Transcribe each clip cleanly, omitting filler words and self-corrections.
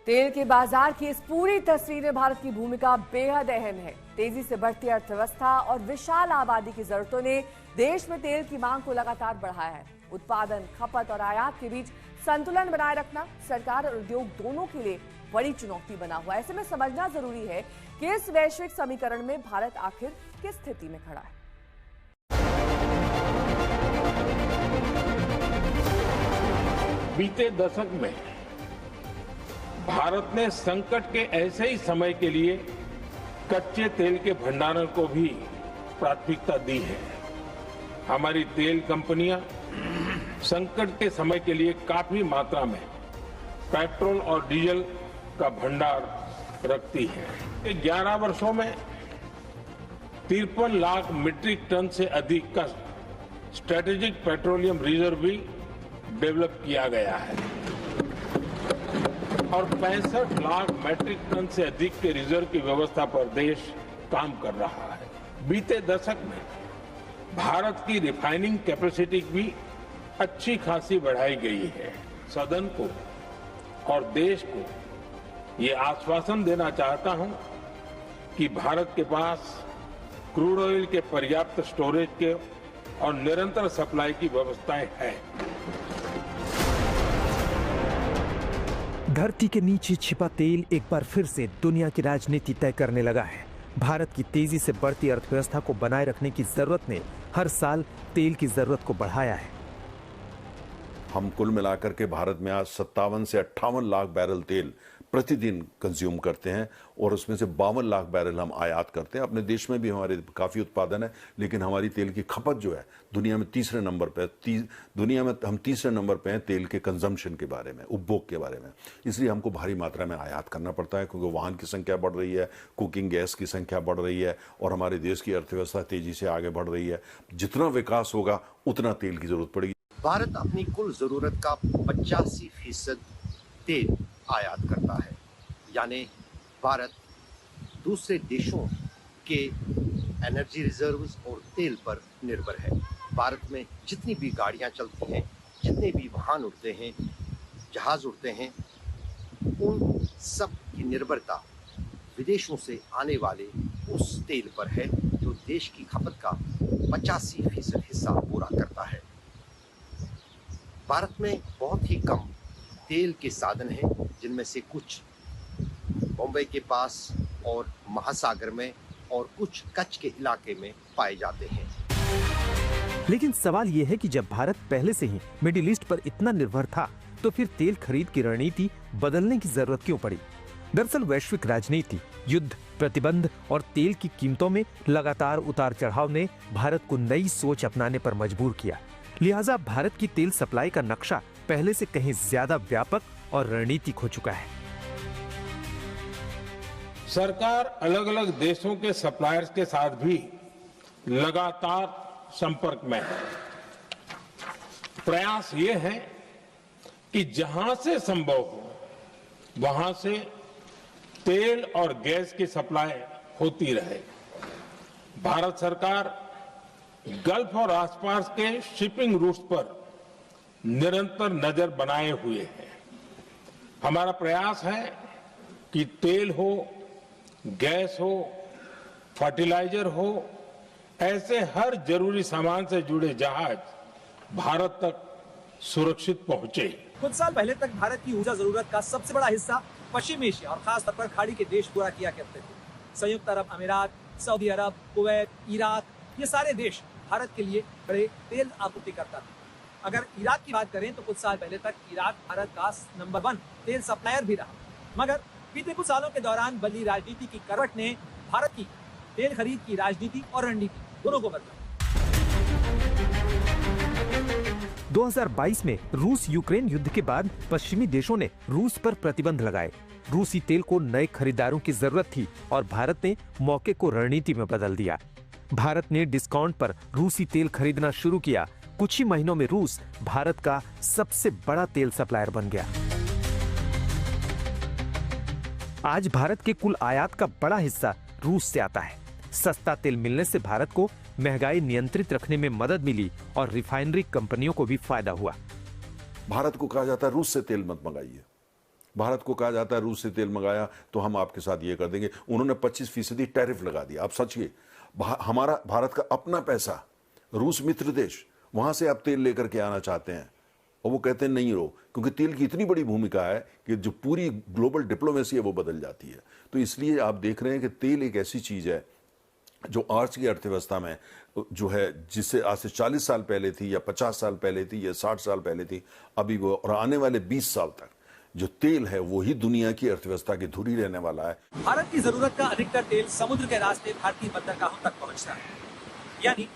तेल के बाजार की इस पूरी तस्वीर में भारत की भूमिका बेहद अहम है। तेजी से बढ़ती अर्थव्यवस्था और विशाल आबादी की जरूरतों ने देश में तेल की मांग को लगातार बढ़ाया है। उत्पादन, खपत और आयात के बीच संतुलन बनाए रखना सरकार और उद्योग दोनों के लिए बड़ी चुनौती बना हुआ है। ऐसे में समझना जरूरी है कि इस वैश्विक समीकरण में भारत आखिर किस स्थिति में खड़ा है। बीते दशक में भारत ने संकट के ऐसे ही समय के लिए कच्चे तेल के भंडारण को भी प्राथमिकता दी है। हमारी तेल कंपनियां संकट के समय के लिए काफी मात्रा में पेट्रोल और डीजल का भंडार रखती है। 11 वर्षों में 53 लाख मीट्रिक टन से अधिक का स्ट्रेटेजिक पेट्रोलियम रिजर्व भी डेवलप किया गया है और 65 लाख मीट्रिक टन से अधिक के रिजर्व की व्यवस्था पर देश काम कर रहा है। बीते दशक में भारत की रिफाइनिंग कैपेसिटी भी अच्छी खासी बढ़ाई गई है। सदन को और देश को ये आश्वासन देना चाहता हूं कि भारत के पास क्रूड ऑयल के पर्याप्त स्टोरेज के और निरंतर सप्लाई की व्यवस्थाएं हैं। धरती के नीचे छिपा तेल एक बार फिर से दुनिया की राजनीति तय करने लगा है। भारत की तेजी से बढ़ती अर्थव्यवस्था को बनाए रखने की जरूरत ने हर साल तेल की जरूरत को बढ़ाया है। हम कुल मिलाकर के भारत में आज 57 से 58 लाख बैरल तेल प्रतिदिन कंज्यूम करते हैं और उसमें से 52 लाख बैरल हम आयात करते हैं। अपने देश में भी हमारे काफ़ी उत्पादन है, लेकिन हमारी तेल की खपत जो है दुनिया में तीसरे नंबर पे दुनिया में हम तीसरे नंबर पे हैं तेल के कंजम्पशन के बारे में, उपभोग के बारे में। इसलिए हमको भारी मात्रा में आयात करना पड़ता है क्योंकि वाहन की संख्या बढ़ रही है, कुकिंग गैस की संख्या बढ़ रही है और हमारे देश की अर्थव्यवस्था तेजी से आगे बढ़ रही है। जितना विकास होगा उतना तेल की जरूरत पड़ेगी। भारत अपनी कुल जरूरत का 85% तेल आयात करता है, यानी भारत दूसरे देशों के एनर्जी रिजर्व्स और तेल पर निर्भर है। भारत में जितनी भी गाड़ियां चलती हैं, जितने भी वाहन उड़ते हैं, जहाज उड़ते हैं, उन सब की निर्भरता विदेशों से आने वाले उस तेल पर है जो देश की खपत का 85% हिस्सा पूरा करता है। भारत में बहुत ही कम तेल के साधन हैं, जिनमें से कुछ बॉम्बे के पास और महासागर में और कुछ कच्छ के इलाके में पाए जाते हैं। लेकिन सवाल यह है कि जब भारत पहले से ही मिडिल ईस्ट पर इतना निर्भर था, तो फिर तेल खरीद की रणनीति बदलने की जरूरत क्यों पड़ी? दरअसल वैश्विक राजनीति, युद्ध, प्रतिबंध और तेल की कीमतों में लगातार उतार चढ़ाव ने भारत को नई सोच अपनाने पर मजबूर किया। लिहाजा भारत की तेल सप्लाई का नक्शा पहले से कहीं ज्यादा व्यापक और रणनीतिक हो चुका है। सरकार अलग अलग देशों के सप्लायर्स के साथ भी लगातार संपर्क में है। प्रयास ये है कि जहां से संभव हो वहां से तेल और गैस की सप्लाई होती रहे। भारत सरकार गल्फ और आसपास के शिपिंग रूट्स पर निरंतर नजर बनाए हुए है। हमारा प्रयास है कि तेल हो, गैस हो, फर्टिलाइजर हो, ऐसे हर जरूरी सामान से जुड़े जहाज भारत तक सुरक्षित पहुंचे। कुछ साल पहले तक भारत की ऊर्जा जरूरत का सबसे बड़ा हिस्सा पश्चिम एशिया और खास तौर पर खाड़ी के देश पूरा किया करते थे। संयुक्त अरब अमीरात, सऊदी अरब, कुवैत, इराक, ये सारे देश भारत के लिए बड़े तेल आपूर्तिकर्ता थे। अगर इराक की बात करें तो कुछ साल पहले तक इराक भारत का नंबर 1 तेल सप्लायर भी रहा, मगर बीते कुछ सालों के दौरान बदली राजनीति की करवट ने भारत की तेल खरीद की राजनीति और रणनीति दोनों को बदला। 2022 में रूस यूक्रेन युद्ध के बाद पश्चिमी देशों ने रूस पर प्रतिबंध लगाए। रूसी तेल को नए खरीदारों की जरूरत थी और भारत ने मौके को रणनीति में बदल दिया। भारत ने डिस्काउंट पर रूसी तेल खरीदना शुरू किया। कुछ ही महीनों में रूस भारत का सबसे बड़ा तेल सप्लायर बन गया। आज भारत के कुल आयात का बड़ा हिस्सा रूस से आता है। सस्ता तेल मिलने से भारत को महंगाई नियंत्रित रखने में मदद मिली और रिफाइनरी कंपनियों को भी फायदा हुआ। भारत को कहा जाता है रूस से तेल मत मंगाइए, भारत को कहा जाता है रूस से तेल मंगाया तो हम आपके साथ ये कर देंगे। उन्होंने 25% टैरिफ लगा दिया। आप सोचिए, हमारा भारत का अपना पैसा, रूस मित्र देश, वहां से आप तेल लेकर के आना चाहते हैं और वो कहते हैं नहीं रो, क्योंकि तेल की इतनी बड़ी भूमिका है कि जो पूरी ग्लोबल डिप्लोमेसी है वो बदल जाती है। तो इसलिए आप देख रहे हैं कि तेल एक ऐसी चीज है जो आज की अर्थव्यवस्था में जो है, जिससे आज से 40 साल पहले थी या 50 साल पहले थी या 60 साल पहले थी, अभी वो और आने वाले 20 साल तक जो तेल है वही दुनिया की अर्थव्यवस्था की धुरी रहने वाला है। भारत की जरूरत का अधिकतर तेल समुद्र के रास्ते भारतीय बंदरगाहों तक पहुंचता है, यानी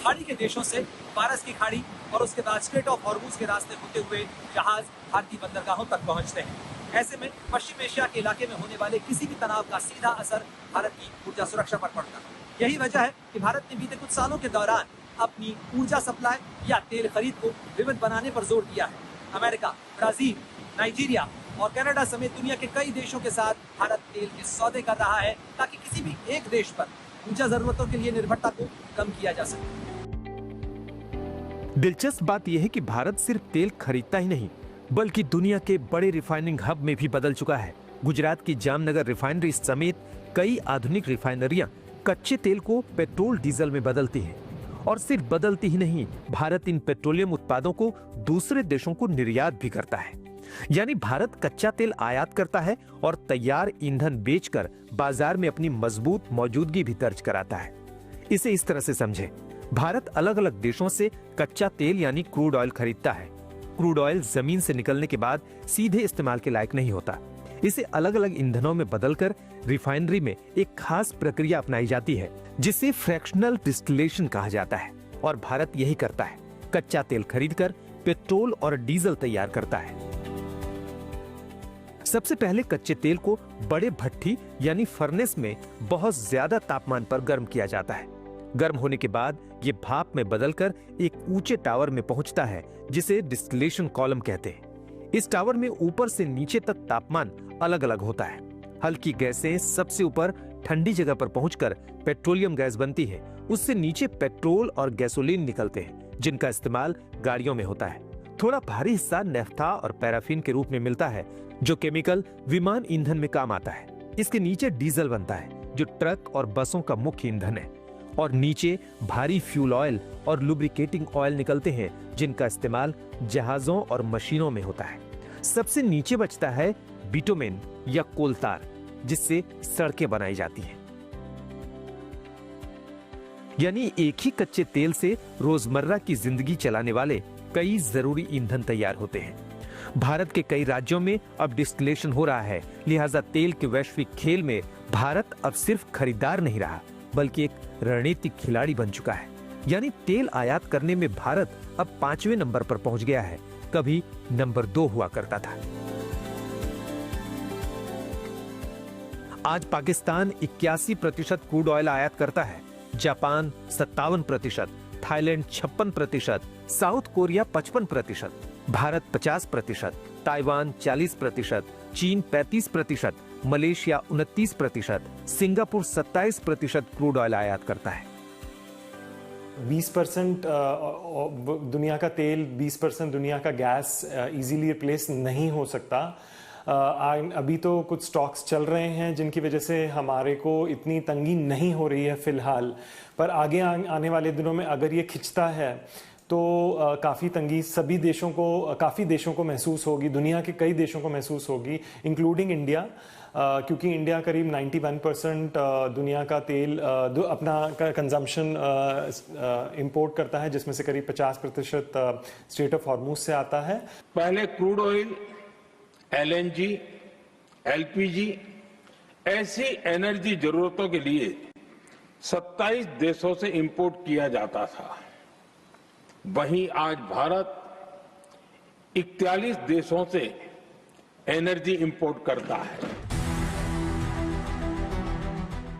खाड़ी के देशों से पारस की खाड़ी और उसके बाद स्ट्रेट ऑफ हॉर्मूज के रास्ते होते हुए जहाज भारतीय बंदरगाहों तक पहुंचते हैं। ऐसे में पश्चिम एशिया के इलाके में होने वाले किसी भी तनाव का सीधा असर भारत की ऊर्जा सुरक्षा पर पड़ता है। यही वजह है कि भारत ने बीते कुछ सालों के दौरान अपनी ऊर्जा सप्लाई या तेल खरीद को विविध बनाने पर जोर दिया है। अमेरिका, ब्राजील, नाइजीरिया और कनाडा समेत दुनिया के कई देशों के साथ भारत तेल के सौदे कर रहा है ताकि किसी भी एक देश पर ऊर्जा जरूरतों के लिए निर्भरता को कम किया जा सके। दिलचस्प बात यह है कि भारत सिर्फ तेल खरीदता ही नहीं बल्कि दुनिया के बड़े रिफाइनिंग हब में भी बदल चुका है। गुजरात की जामनगर रिफाइनरी समेत कई आधुनिक रिफाइनरियां कच्चे तेल को पेट्रोल डीजल में बदलती हैं। और सिर्फ बदलती ही नहीं, भारत इन पेट्रोलियम उत्पादों को दूसरे देशों को निर्यात भी करता है। यानी भारत कच्चा तेल आयात करता है और तैयार ईंधन बेचकर बाजार में अपनी मजबूत मौजूदगी भी दर्ज कराता है। इसे इस तरह से समझें, भारत अलग अलग देशों से कच्चा तेल यानी क्रूड ऑयल खरीदता है। क्रूड ऑयल जमीन से निकलने के बाद सीधे इस्तेमाल के लायक नहीं होता। इसे अलग अलग ईंधनों में बदलकर रिफाइनरी में एक खास प्रक्रिया अपनाई जाती है जिसे फ्रैक्शनल डिस्टिलेशन कहा जाता है। और भारत यही करता है, कच्चा तेल खरीदकर पेट्रोल और डीजल तैयार करता है। सबसे पहले कच्चे तेल को बड़े भट्ठी यानी फर्नेस में बहुत ज्यादा तापमान पर गर्म किया जाता है। गर्म होने के बाद ये भाप में बदलकर एक ऊंचे टावर में पहुंचता है जिसे डिस्टिलेशन कॉलम कहते हैं। इस टावर में ऊपर से नीचे तक तापमान अलग अलग होता है। हल्की गैसें सबसे ऊपर ठंडी जगह पर पहुंचकर पेट्रोलियम गैस बनती है। उससे नीचे पेट्रोल और गैसोलीन निकलते हैं जिनका इस्तेमाल गाड़ियों में होता है। थोड़ा भारी हिस्सा नेफ्था और पैराफिन के रूप में मिलता है जो केमिकल विमान ईंधन में काम आता है। इसके नीचे डीजल बनता है जो ट्रक और बसों का मुख्य ईंधन है। और नीचे भारी फ्यूल ऑयल और लुब्रिकेटिंग ऑयल निकलते हैं जिनका इस्तेमाल जहाजों और मशीनों में होता है। सबसे नीचे बचता है बिटुमेन या कोलतार जिससे सड़कें बनाई जाती हैं। यानी एक ही कच्चे तेल से रोजमर्रा की जिंदगी चलाने वाले कई जरूरी ईंधन तैयार होते हैं। भारत के कई राज्यों में अब डिस्टिलेशन हो रहा है, लिहाजा तेल के वैश्विक खेल में भारत अब सिर्फ खरीदार नहीं रहा बल्कि एक रणनीतिक खिलाड़ी बन चुका है। यानी तेल आयात करने में भारत अब 5वें नंबर पर पहुंच गया है, कभी नंबर 2 हुआ करता था। आज पाकिस्तान 81% क्रूड ऑयल आयात करता है, Japan 57%, Thailand 56%, south Korea 55%, Bharat 50%, Taiwan 40%, चीन 35%, मलेशिया 29%, सिंगापुर 27% क्रूड ऑयल आयात करता है। 20% दुनिया का तेल, 20% दुनिया का गैस इजीली रिप्लेस नहीं हो सकता। अभी तो कुछ स्टॉक्स चल रहे हैं जिनकी वजह से हमारे को इतनी तंगी नहीं हो रही है फिलहाल, पर आगे आने वाले दिनों में अगर ये खिंचता है तो काफ़ी तंगी सभी देशों को, काफ़ी देशों को महसूस होगी, दुनिया के कई देशों को महसूस होगी इंक्लूडिंग इंडिया, क्योंकि इंडिया करीब 91% दुनिया का तेल अपना कंजम्पशन इंपोर्ट करता है, जिसमें से करीब 50% स्ट्रेट ऑफ हॉर्मूज से आता है। पहले क्रूड ऑयल, LNG, LPG ऐसी एनर्जी जरूरतों के लिए 27 देशों से इंपोर्ट किया जाता था। वहीं आज भारत 41 देशों से एनर्जी इंपोर्ट करता है।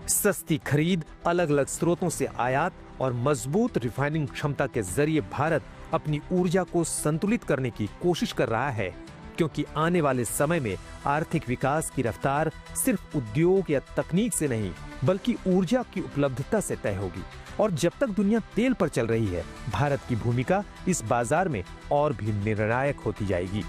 सस्ती खरीद, अलग अलग स्रोतों से आयात और मजबूत रिफाइनिंग क्षमता के जरिए भारत अपनी ऊर्जा को संतुलित करने की कोशिश कर रहा है, क्योंकि आने वाले समय में आर्थिक विकास की रफ्तार सिर्फ उद्योग या तकनीक से नहीं बल्कि ऊर्जा की उपलब्धता से तय होगी। और जब तक दुनिया तेल पर चल रही है, भारत की भूमिका इस बाजार में और भी निर्णायक होती जाएगी।